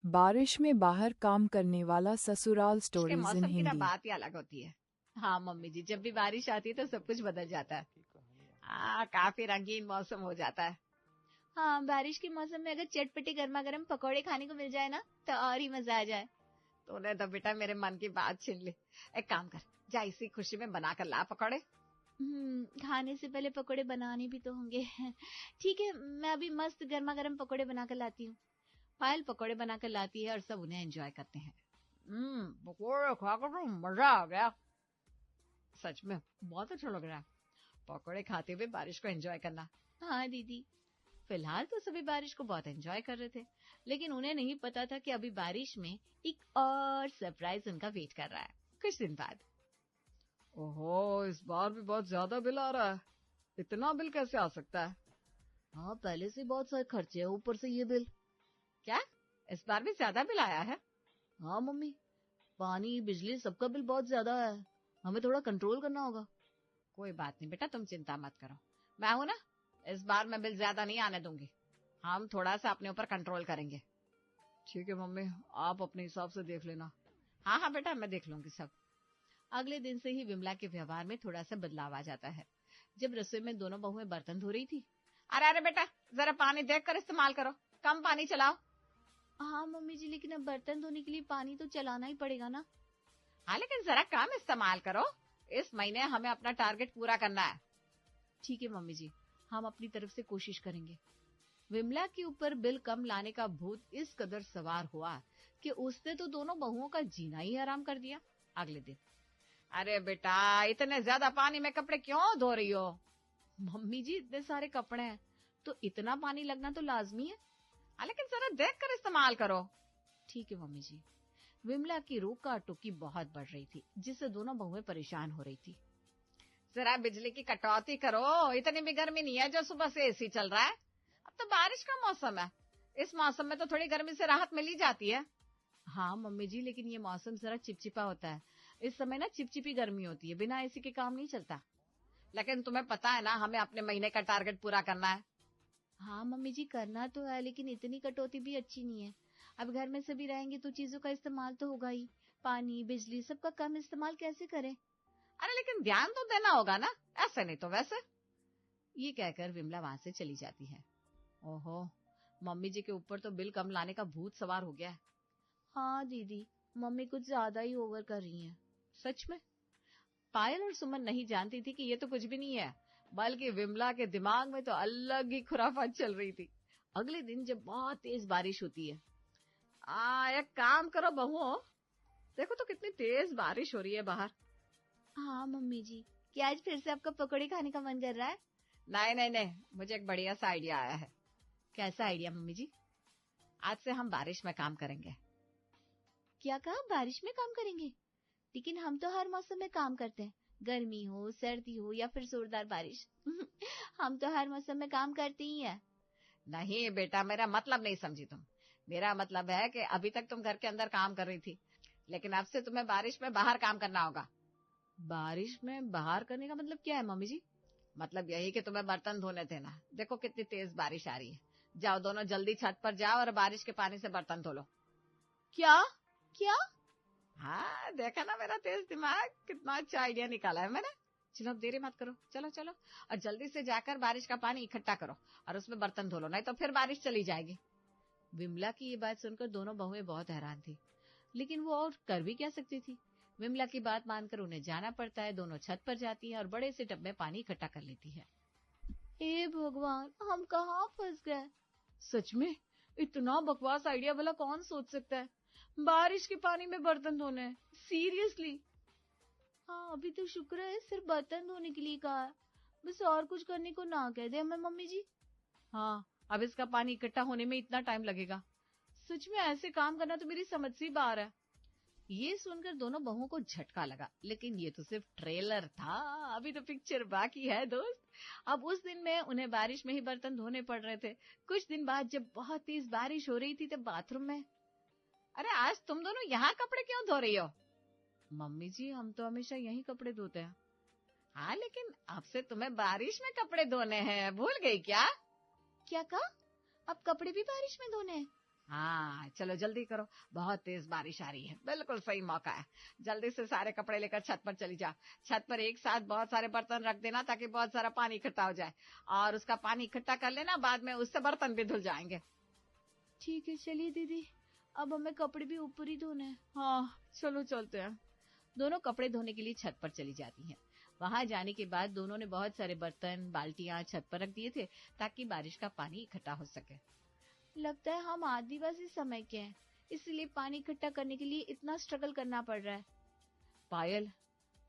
बारिश में बाहर काम करने वाला ससुराल बारिश के स्टोरीज इन मौसम की ना हिंदी। बात ही अलग होती है। हाँ मम्मी जी, जब भी बारिश आती है तो सब कुछ बदल जाता है। हाँ, काफी रंगीन मौसम हो जाता है। हाँ, बारिश के मौसम में अगर चटपटी गर्मा गर्म पकौड़े खाने को मिल जाए ना तो और ही मजा आ जाए। तूने तो बेटा मेरे मन की बात छीन ली। एक काम कर, जा इसी खुशी में बना कर ला पकौड़े। खाने से पहले पकोड़े बनाने भी तो होंगे। ठीक है, मैं अभी मस्त गर्मा गर्म पकोड़े बनाकर लाती हूँ। पायल पकोड़े बनाकर लाती है और सब उन्हें एंजॉय करते हैं। पकोड़े खाकर तो मजा आ गया। सच में बहुत अच्छा लग रहा है पकोड़े खाते हुए बारिश को एंजॉय करना। हाँ दीदी, फिलहाल तो सभी बारिश को बहुत एंजॉय कर रहे थे, लेकिन उन्हें नहीं पता था कि अभी बारिश में एक और सरप्राइज उनका वेट कर रहा है कुछ दिन बाद। ओहो, इस बार भी बहुत ज्यादा बिल आ रहा है। इतना बिल कैसे आ सकता है? हाँ, पहले से बहुत सारे खर्चे हैं, ऊपर से ये बिल। क्या इस बार भी ज्यादा बिल आया है? हाँ मम्मी, पानी बिजली सबका बिल बहुत ज्यादा है। हमें थोड़ा कंट्रोल करना होगा। कोई बात नहीं बेटा, तुम चिंता मत करो, मैं हूं ना। इस बार मैं बिल ज्यादा नहीं आने दूंगी। हम थोड़ा सा अपने ऊपर कंट्रोल करेंगे। ठीक है मम्मी, आप अपने हिसाब से देख लेना। हाँ हाँ बेटा, मैं देख लूंगी सब। अगले दिन से ही विमला के व्यवहार में थोड़ा सा बदलाव आ जाता है। जब रसोई में दोनों बहुएं बर्तन धो रही थी, अरे अरे बेटा, जरा पानी देख कर इस्तेमाल करो, कम पानी चलाओ। हाँ मम्मी जी, लेकिन अब बर्तन धोने के लिए पानी तो चलाना ही पड़ेगा ना। हाँ, लेकिन जरा कम इस्तेमाल करो। इस महीने हमें अपना टारगेट पूरा करना है। ठीक है मम्मी जी, हम अपनी तरफ से कोशिश करेंगे। विमला के ऊपर बिल कम लाने का भूत इस कदर सवार हुआ कि उसने तो दोनों बहुओं का जीना ही हराम कर दिया। अगले दिन, अरे बेटा, इतने ज्यादा पानी में कपड़े क्यों धो रही हो? मम्मी जी, इतने सारे कपड़े हैं तो इतना पानी लगना तो लाजमी है। हाँ, लेकिन जरा देख कर इस्तेमाल करो। ठीक है मम्मी जी। विमला की रोका टोकी बहुत बढ़ रही थी, जिससे दोनों बहुएं परेशान हो रही थी। जरा बिजली की कटौती करो, इतनी भी गर्मी नहीं है जो सुबह से एसी चल रहा है। अब तो बारिश का मौसम है, इस मौसम में तो थोड़ी गर्मी से राहत मिल ही जाती है। हाँ मम्मी जी, लेकिन ये मौसम जरा चिपचिपा होता है। इस समय ना चिपचिपी गर्मी होती है, बिना एसी के काम नहीं चलता। लेकिन तुम्हें पता है ना, हमें अपने महीने का टारगेट पूरा करना है। हाँ मम्मी जी, करना तो है, लेकिन इतनी कटौती भी अच्छी नहीं है। अब घर में सभी रहेंगे तो चीजों का इस्तेमाल तो होगा ही। पानी बिजली सबका कम इस्तेमाल कैसे करें? अरे लेकिन ध्यान तो देना होगा ना, ऐसे नहीं तो वैसे। ये कहकर विमला वहां से चली जाती है। ओहो, मम्मी जी के ऊपर तो बिल कम लाने का भूत सवार हो गया है। हाँ दीदी, मम्मी कुछ ज्यादा ही ओवर कर रही हैं। सच में? पायल और सुमन नहीं जानती थी कि ये तो कुछ भी नहीं है, बल्कि विमला के दिमाग में तो अलग ही खुराफात चल रही थी। अगले दिन जब बहुत तेज बारिश होती है, एक काम करो बहुओं, देखो तो कितनी तेज बारिश हो रही है बाहर। हाँ मम्मी जी, क्या आज फिर से आपका पकौड़े खाने का मन कर रहा है? नहीं नहीं नहीं, मुझे एक बढ़िया सा आइडिया आया है। कैसा आइडिया मम्मी जी? आज से हम बारिश में काम करेंगे। क्या कहा, बारिश में काम करेंगे? लेकिन हम तो हर मौसम में काम करते हैं, गर्मी हो सर्दी हो या फिर जोरदार बारिश। हम तो हर मौसम में काम करते ही हैं। नहीं बेटा, मेरा मतलब नहीं समझी तुम। मेरा मतलब है कि अभी तक तुम घर के अंदर काम कर रही थी, लेकिन अब से तुम्हें बारिश में बाहर काम करना होगा। बारिश में बाहर करने का मतलब क्या है मम्मी जी? मतलब यही कि तुम्हें बर्तन धोने थे ना, देखो कितनी तेज बारिश आ रही है। जाओ दोनों जल्दी छत पर जाओ और बारिश के पानी से बर्तन धो लो। क्या? क्या? हाँ, देखा ना मेरा तेज दिमाग, कितना अच्छा आइडिया निकाला है मैंने। चलो अब देरी मत करो, चलो चलो, और जल्दी से जाकर बारिश का पानी इकट्ठा करो और उसमें बर्तन धो लो, नहीं तो फिर बारिश चली जाएगी। विमला की ये बात सुनकर दोनों बहुएं बहुत हैरान थी, लेकिन वो और कर भी क्या सकती थी। विमला की बात मानकर उन्हें जाना पड़ता है। दोनों छत पर जाती है और बड़े से टब में पानी इकट्ठा कर लेती है। हे भगवान, हम कहाँ फंस गए? सच में, इतना बकवास आइडिया भला कौन सोच सकता है? बारिश के पानी में बर्तन धोने हैं? सीरियसली? हाँ, अभी तो शुक्र है सिर्फ बर्तन धोने के लिए कहा है, बस और कुछ करने को ना कह दे हमें मम्मी जी। हाँ, अब इसका पानी इकट्ठा होने में इतना टाइम लगेगा। सच में ऐसे काम करना तो मेरी समझ से ही बाहर है। ये सुनकर दोनों बहुओं को झटका लगा, लेकिन ये तो सिर्फ ट्रेलर था, अभी तो पिक्चर बाकी है दोस्त। अब उस दिन में उन्हें बारिश में ही बर्तन धोने पड़ रहे थे। कुछ दिन बाद जब बहुत तेज बारिश हो रही थी तब बाथरूम में, अरे आज तुम दोनों यहाँ कपड़े क्यों धो रही हो? मम्मी जी, हम तो हमेशा यही कपड़े धोते हैं। हाँ, लेकिन अब से तुम्हें बारिश में कपड़े धोने हैं, भूल गई क्या? क्या कहा? अब कपड़े भी बारिश में धोने हैं? हाँ चलो जल्दी करो, बहुत तेज बारिश आ रही है, बिल्कुल सही मौका है। जल्दी से सारे कपड़े लेकर छत पर चली जा। छत पर एक साथ बहुत सारे बर्तन रख देना ताकि बहुत सारा पानी इकट्ठा हो जाए, और उसका पानी इकट्ठा कर लेना, बाद में उससे बर्तन भी धुल जाएंगे। ठीक है चलिए दीदी, अब हमें कपड़े भी ऊपर ही धोने हैं। हाँ चलो चलते हैं। दोनों कपड़े धोने के लिए छत पर चली जाती हैं। वहां जाने के बाद दोनों ने बहुत सारे बर्तन बाल्टियां छत पर रख दिए थे ताकि बारिश का पानी इकट्ठा हो सके। लगता है हम आदिवासी समय के हैं, इसलिए पानी इकट्ठा करने के लिए इतना स्ट्रगल करना पड़ रहा है। पायल,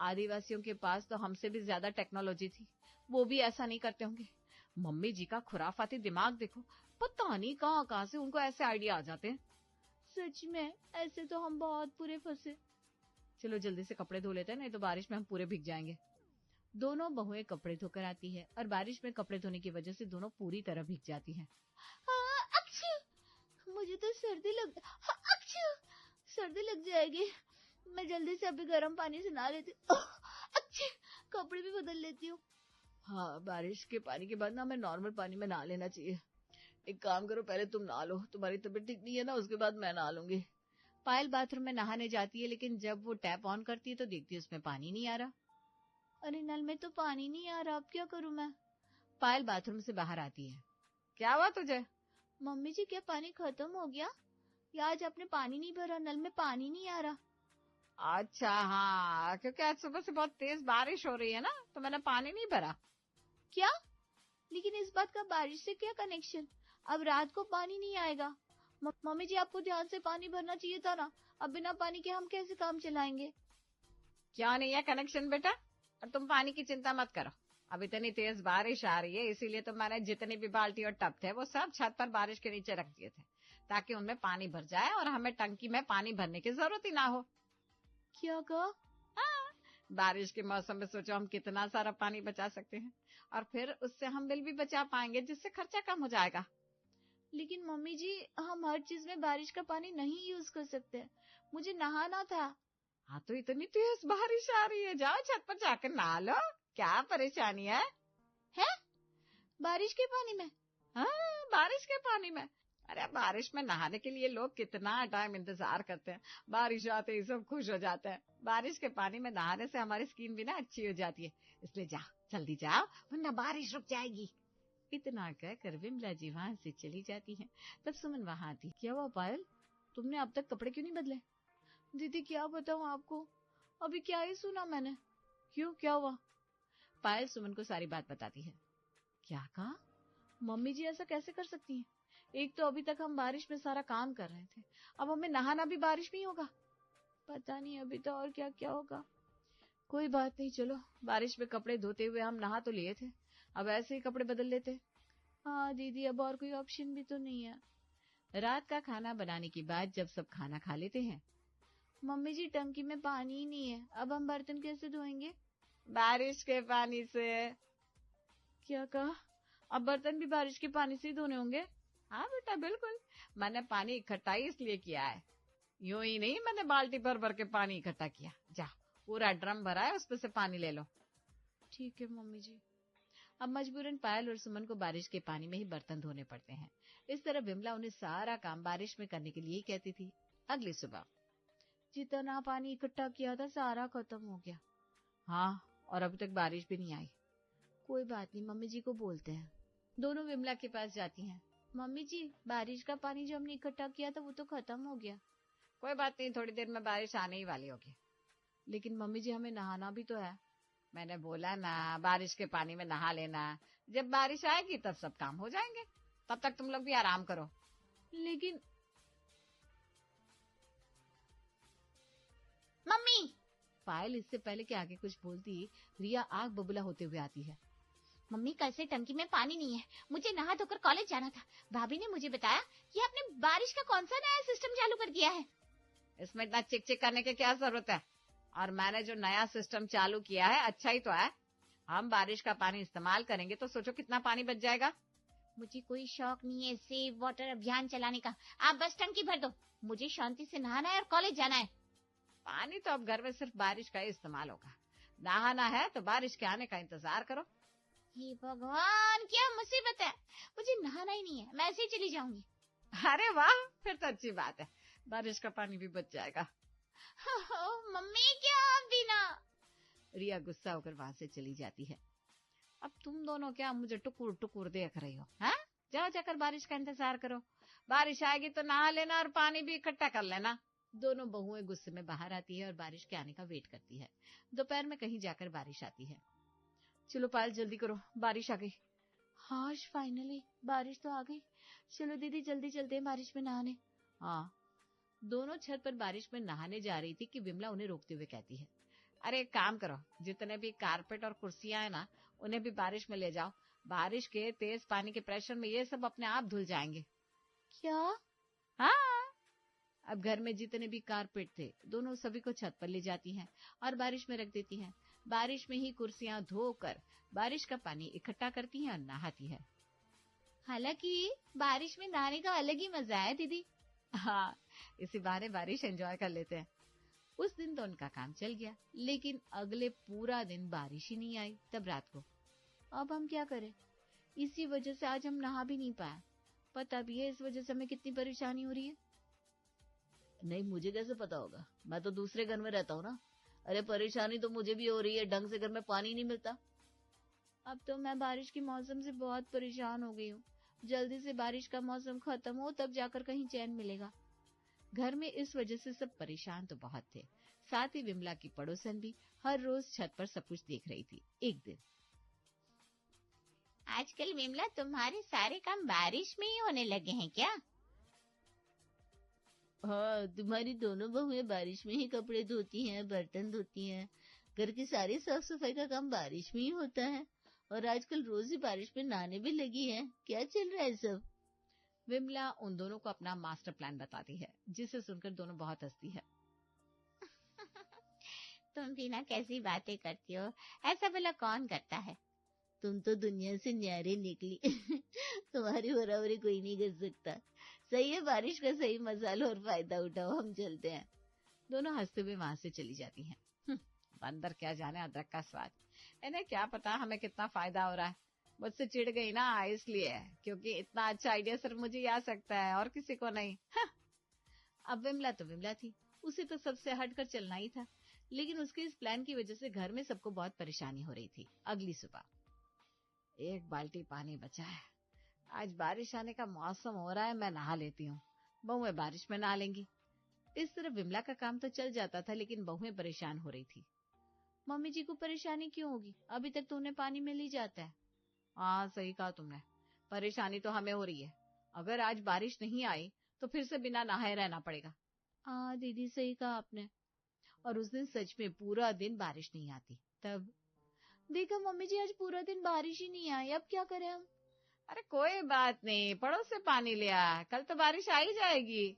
आदिवासियों के पास तो हमसे भी ज्यादा टेक्नोलॉजी थी, वो भी ऐसा नहीं करते होंगे। मम्मी जी का खुराफाती दिमाग देखो, पता नहीं कहाँ कहाँ से उनको ऐसे आइडिया आ जाते हैं। सच में ऐसे तो हम बहुत पूरे फंसे। चलो जल्दी से कपड़े धो लेते हैं, नहीं तो बारिश में हम पूरे भीग जाएंगे। दोनों बहुएं कपड़े धोकर आती है और बारिश में कपड़े धोने की वजह से दोनों पूरी तरह भीग जाती हैं। मुझे तो सर्दी लग सर्दी लग जाएगी। मैं जल्दी से अभी गर्म पानी से नहा लेती हूँ, कपड़े भी बदल लेती हूँ। हाँ, बारिश के पानी के बाद ना हमें नॉर्मल पानी में नहा लेना चाहिए। एक काम करो, पहले तुम नहा लो, तुम्हारी तबीयत ठीक नहीं है ना, उसके बाद मैं नहा लूंगी। पायल बाथरूम में नहाने जाती है, लेकिन जब वो टैप ऑन करती है तो देखती है उसमें पानी नहीं आ रहा। अरे नल में तो पानी नहीं आ रहा, अब क्या करूँ मैं? पायल बाथरूम से बाहर आती है। क्या हुआ तुझे? मम्मी जी क्या पानी खत्म हो गया? या आज आपने पानी नहीं भरा, नल में पानी नहीं आ रहा? अच्छा हाँ, क्योंकि आज सुबह से बहुत तेज बारिश हो रही है ना, तो मैंने पानी नहीं भरा। क्या? लेकिन इस बात का बारिश से क्या कनेक्शन? अब रात को पानी नहीं आएगा। मम्मी जी आपको ध्यान से पानी भरना चाहिए था ना, अब बिना पानी के हम कैसे काम चलाएंगे? क्या नहीं है कनेक्शन बेटा, और तुम पानी की चिंता मत करो। अब इतनी तेज बारिश आ रही है, इसीलिए तो मैंने जितनी भी बाल्टी और टब थे वो सब छत पर बारिश के नीचे रख दिए थे, ताकि उनमें पानी भर जाए और हमें टंकी में पानी भरने की जरूरत ही ना हो। क्या कहा? बारिश के मौसम में सोचो हम कितना सारा पानी बचा सकते हैं, और फिर उससे हम बिल भी बचा पाएंगे, जिससे खर्चा कम हो जाएगा। लेकिन मम्मी जी हम हर चीज में बारिश का पानी नहीं यूज कर सकते, मुझे नहाना था। हाँ तो इतनी तेज बारिश आ रही है, जाओ छत पर जाकर नहा लो, क्या परेशानी है? बारिश के पानी में? हाँ, बारिश के पानी में। अरे बारिश में नहाने के लिए लोग कितना टाइम इंतजार करते हैं, बारिश आते ही सब खुश हो जाते हैं। बारिश के पानी में नहाने से हमारी स्किन भी ना अच्छी हो जाती है, इसलिए जाओ जल्दी जाओ, वरना बारिश रुक जाएगी। इतना कहकर विमला जी वहां से चली जाती है। तब सुमन वहां आती। क्या हुआ पायल, तुमने अब तक कपड़े क्यों नहीं बदले? दीदी क्या बताऊं आपको, अभी क्या ही सुना मैंने। क्यों, क्या हुआ? पायल सुमन को सारी बात बताती है। क्या कहा? मम्मी जी ऐसा कैसे कर सकती हैं? एक तो अभी तक हम बारिश में सारा काम कर रहे थे, अब हमें नहाना भी बारिश में ही होगा। पता नहीं अभी तो और क्या क्या होगा। कोई बात नहीं, चलो बारिश में कपड़े धोते हुए हम नहा तो लिए थे, अब ऐसे ही कपड़े बदल लेते। हाँ दीदी, अब और कोई ऑप्शन भी तो नहीं है। रात का खाना बनाने के बाद जब सब खाना खा लेते हैं। मम्मी जी टंकी में पानी ही नहीं है, अब हम बर्तन कैसे धोएंगे? बारिश के पानी से। क्या कहा? अब बर्तन भी बारिश के पानी से ही धोने होंगे? हाँ बेटा बिल्कुल, मैंने पानी इकट्ठा ही इसलिए किया है, यूं ही नहीं, मैंने बाल्टी भर भर के पानी इकट्ठा किया। जा, पूरा ड्रम भरा है, उसमें से पानी ले लो। ठीक है मम्मी जी। अब मजबूरन पायल और सुमन को बारिश के पानी में ही बर्तन धोने पड़ते हैं। इस तरह विमला उन्हें सारा काम बारिश में करने के लिए ही कहती थी। अगली सुबह जितना पानी इकट्ठा किया था सारा खत्म हो गया। हाँ, और अभी तक बारिश भी नहीं आई। कोई बात नहीं, मम्मी जी को बोलते हैं। दोनों विमला के पास जाती हैं। मम्मी जी बारिश का पानी जो हमने इकट्ठा किया था वो तो खत्म हो गया। कोई बात नहीं, थोड़ी देर में बारिश आने ही वाली होगी। लेकिन मम्मी जी हमें नहाना भी तो है। मैंने बोला ना, बारिश के पानी में नहा लेना, जब बारिश आएगी तब सब काम हो जाएंगे, तब तक तुम लोग भी आराम करो। लेकिन मम्मी, पायल इससे पहले कि आगे कुछ बोलती, रिया आग बबूला होते हुए आती है। मम्मी कल से टंकी में पानी नहीं है, मुझे नहा धोकर कॉलेज जाना था। भाभी ने मुझे बताया कि आपने बारिश का कौन सा नया सिस्टम चालू कर दिया है। इसमें इतना चिक चिक करने की क्या जरूरत है? और मैंने जो नया सिस्टम चालू किया है अच्छा ही तो है। हम बारिश का पानी इस्तेमाल करेंगे तो सोचो कितना पानी बच जाएगा। मुझे कोई शौक नहीं है सेव वाटर अभियान चलाने का, आप बस टंकी भर दो, मुझे शांति से नहाना है और कॉलेज जाना है। पानी तो अब घर में सिर्फ बारिश का ही इस्तेमाल होगा, नहाना है तो बारिश के आने का इंतजार करो। हे भगवान, क्या मुसीबत है, मुझे नहाना ही नहीं है, मैं ऐसे ही चली जाऊंगी। अरे वाह, फिर तो अच्छी बात है, बारिश का पानी भी बच जाएगा। मम्मी क्या आप भी ना। रिया गुस्सा होकर वहां से चली जाती है। अब तुम दोनों क्या मुझे टुकुर टुकुर देख रही हो? हाँ, जाओ जाकर बारिश का इंतजार करो, बारिश आएगी तो नहा लेना और पानी भी इकट्ठा कर लेना। दोनों बहुएं गुस्से में बाहर आती है और बारिश के आने का वेट करती है। दोपहर में कहीं जाकर बारिश आती है। चलो पायल जल्दी करो, बारिश आ गई। हाँ फाइनली बारिश तो आ गई। चलो दीदी जल्दी चलते हैं बारिश में नहाने। हाँ, दोनों छत पर बारिश में नहाने जा रही थी कि विमला उन्हें रोकते हुए कहती है, अरे एक काम करो, जितने भी कारपेट और कुर्सियां हैं ना, उन्हें भी बारिश में ले जाओ। बारिश के तेज पानी के प्रेशर में ये सब अपने आप धुल जाएंगे। क्या? हाँ, अब घर में जितने भी कारपेट थे, दोनों सभी को छत पर ले जाती हैं और बारिश में रख देती हैं। बारिश में ही कुर्सियां धोकर बारिश का पानी इकट्ठा करती हैं और नहाती है। हालांकि बारिश में नहाने का अलग ही मजा है दीदी। हाँ, इसी बहाने बारिश एंजॉय कर लेते हैं। उस दिन तो उनका काम चल गया, लेकिन अगले पूरा दिन बारिश ही नहीं आई। तब रात को, अब हम क्या करें? इसी वजह से आज हम नहा भी नहीं पाए। पता भी है इस वजह से हमें कितनी परेशानी हो रही है। नहीं, मुझे कैसे पता होगा, मैं तो दूसरे घर में रहता हूँ ना। अरे परेशानी तो मुझे भी हो रही है, ढंग से घर में पानी नहीं मिलता। अब तो मैं बारिश के मौसम से बहुत परेशान हो गई हूँ। जल्दी से बारिश का मौसम खत्म हो तब जाकर कहीं चैन मिलेगा। घर में इस वजह से सब परेशान तो बहुत थे। साथ ही विमला की पड़ोसन भी हर रोज छत पर सब कुछ देख रही थी। एक दिन, आजकल विमला तुम्हारे सारे काम बारिश में ही होने लगे हैं क्या? हाँ, तुम्हारी दोनों बहुएं बारिश में ही कपड़े धोती हैं, बर्तन धोती हैं, घर की सारी साफ सफाई का काम बारिश में ही होता है, और आजकल रोज ही बारिश में नहाने भी लगी है। क्या चल रहा है सब? विमला उन दोनों को अपना मास्टर प्लान बताती है, जिसे सुनकर दोनों बहुत हंसती है। तुम भी ना कैसी बातें करती हो, ऐसा भला कौन करता है? तुम तो दुनिया से न्यारे निकली। तुम्हारी बराबरी कोई नहीं कर सकता। सही है, बारिश का सही मजा लो और फायदा उठाओ, हम चलते हैं। दोनों हंसते हुए वहां से चली जाती हैं। बंदर क्या जाने अदरक का स्वाद, इन्हें क्या पता हमें कितना फायदा हो रहा है। मुझसे चिढ़ गई ना इसलिए, क्योंकि इतना अच्छा आइडिया सिर्फ मुझे ही आ सकता है और किसी को नहीं। अब विमला तो विमला थी, उसे तो सबसे हटकर चलना ही था, लेकिन उसके इस प्लान की वजह से घर में सबको बहुत परेशानी हो रही थी। अगली सुबह, एक बाल्टी पानी बचा है, आज बारिश आने का मौसम हो रहा है, मैं नहा लेती हूँ, बहुएं बारिश में नहा लेंगी। इस तरह विमला का काम तो चल जाता था, लेकिन बहुएं परेशान हो रही थी। मम्मी जी को परेशानी क्यों होगी? अभी तक तो उन्हें पानी मिल ही जाता है। हाँ सही कहा तुमने, परेशानी तो हमें हो रही है। अगर आज बारिश नहीं आई तो फिर से बिना नहाए रहना पड़ेगा। हाँ दीदी सही कहा आपने। और उस दिन सच में पूरा दिन बारिश नहीं आती। तब देखो मम्मी जी, आज पूरा दिन बारिश ही नहीं आई, अब क्या करें हम? अरे कोई बात नहीं, पड़ोस से पानी ले आ, कल तो बारिश आ ही जाएगी।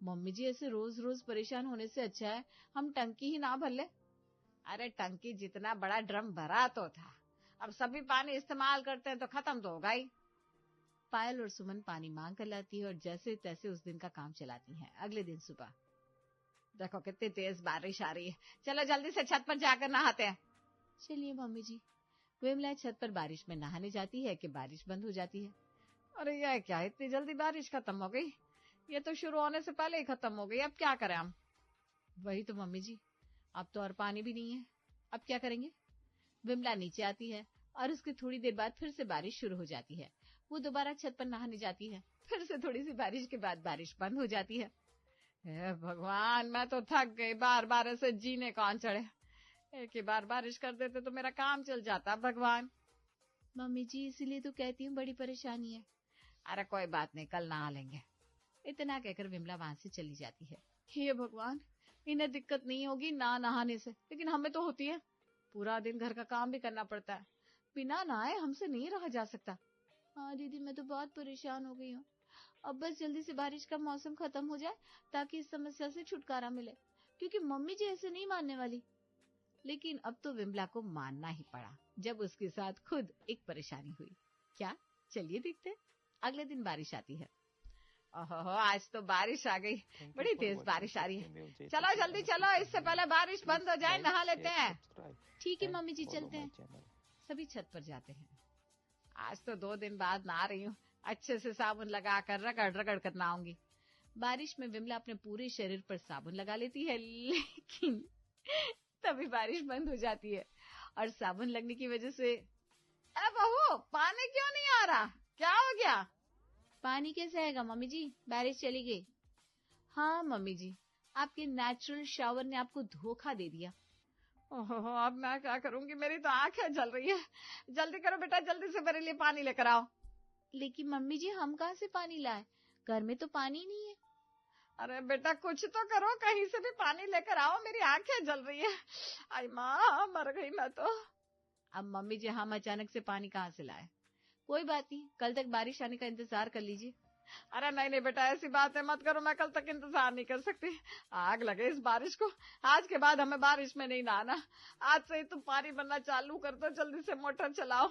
मम्मी जी, ऐसे रोज रोज परेशान होने से अच्छा है हम टंकी ही ना भर ले। अरे टंकी जितना बड़ा ड्रम भरा तो था, अब सभी पानी इस्तेमाल करते हैं तो खत्म तो होगा ही। पायल और सुमन पानी मांग कर लाती है और जैसे तैसे उस दिन का काम चलाती हैं। अगले दिन सुबह, देखो कितनी तेज बारिश आ रही है, चलो जल्दी से छत पर जाकर नहाते हैं। चलिए मम्मी जी। विमला छत पर बारिश में नहाने जाती है कि बारिश बंद हो जाती है। अरे यह क्या, इतनी जल्दी बारिश खत्म हो गई, ये तो शुरू होने से पहले ही खत्म हो गई, अब क्या करें हम? वही तो मम्मी जी, अब तो और पानी भी नहीं है, अब क्या करेंगे? विमला नीचे आती है और उसकी थोड़ी देर बाद फिर से बारिश शुरू हो जाती है। वो दोबारा छत पर नहाने जाती है, फिर से थोड़ी सी बारिश के बाद बारिश बंद हो जाती है। हे भगवान, मैं तो थक गई, बार बार ऐसे जीने कौन चढ़े। एक ही बार बारिश कर देते तो मेरा काम चल जाता। भगवान। मम्मी जी इसीलिए तो कहती हूँ बड़ी परेशानी है। अरे कोई बात नहीं, कल नहा लेंगे। इतना कहकर विमला वहां से चली जाती है। हे भगवान, इन्हें दिक्कत नहीं होगी ना नहाने से, लेकिन हमें तो होती है। पूरा दिन घर का काम भी करना पड़ता है, बिना नहाए हमसे नहीं रहा जा सकता। हाँ दीदी, मैं तो बहुत परेशान हो गई हूँ। अब बस जल्दी से बारिश का मौसम खत्म हो जाए ताकि इस समस्या से छुटकारा मिले, क्योंकि मम्मी जी ऐसे नहीं मानने वाली। लेकिन अब तो विमला को मानना ही पड़ा, जब उसके साथ खुद एक परेशानी हुई। क्या, चलिए देखते। अगले दिन बारिश आती है। ओहो, आज तो बारिश आ गई, बड़ी तेज बारिश आ रही है। चलो जल्दी चलो, इससे पहले बारिश बंद हो जाए, नहा लेते हैं। ठीक है मम्मी जी, चलते हैं। सभी छत पर जाते हैं। आज तो 2 दिन बाद नहा रही हूँ, अच्छे से साबुन लगा कर रगड़ रगड़ कर नहाऊंगी। बारिश में विमला अपने पूरे शरीर पर साबुन लगा लेती है, लेकिन तभी बारिश बंद हो जाती है और साबुन लगने की वजह से, अरे बहू पानी क्यों नहीं आ रहा, क्या हो गया? पानी कैसे आएगा मम्मी जी, बारिश चली गई। हाँ मम्मी जी, आपके नेचुरल शावर ने आपको धोखा दे दिया। ओहो, अब मैं क्या करूंगी, मेरी तो आंखें जल रही है। जल्दी करो बेटा, जल्दी से मेरे लिए पानी लेकर आओ। लेकिन मम्मी जी हम कहाँ से पानी लाए, घर में तो पानी नहीं है। अरे बेटा कुछ तो करो, कहीं से भी पानी लेकर आओ, मेरी आंखें जल रही है। आई माँ, मर गई मैं तो। अब मम्मी जी हम अचानक से पानी कहाँ से लाए? कोई बात नहीं, कल तक बारिश आने का इंतजार कर लीजिए। अरे नहीं नहीं बेटा, ऐसी बातें मत करो, मैं कल तक इंतजार नहीं कर सकती। आग लगे इस बारिश को, आज के बाद हमें बारिश में नहीं नहाना। आज से ही तुम पानी भरना चालू कर दो, जल्दी से मोटर चलाओ।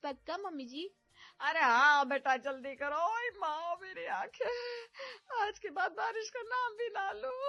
पक्का मम्मी जी? अरे हाँ बेटा जल्दी करो। ओए माँ, मेरी आंखें, आज के बाद बारिश का नाम भी ना लूं।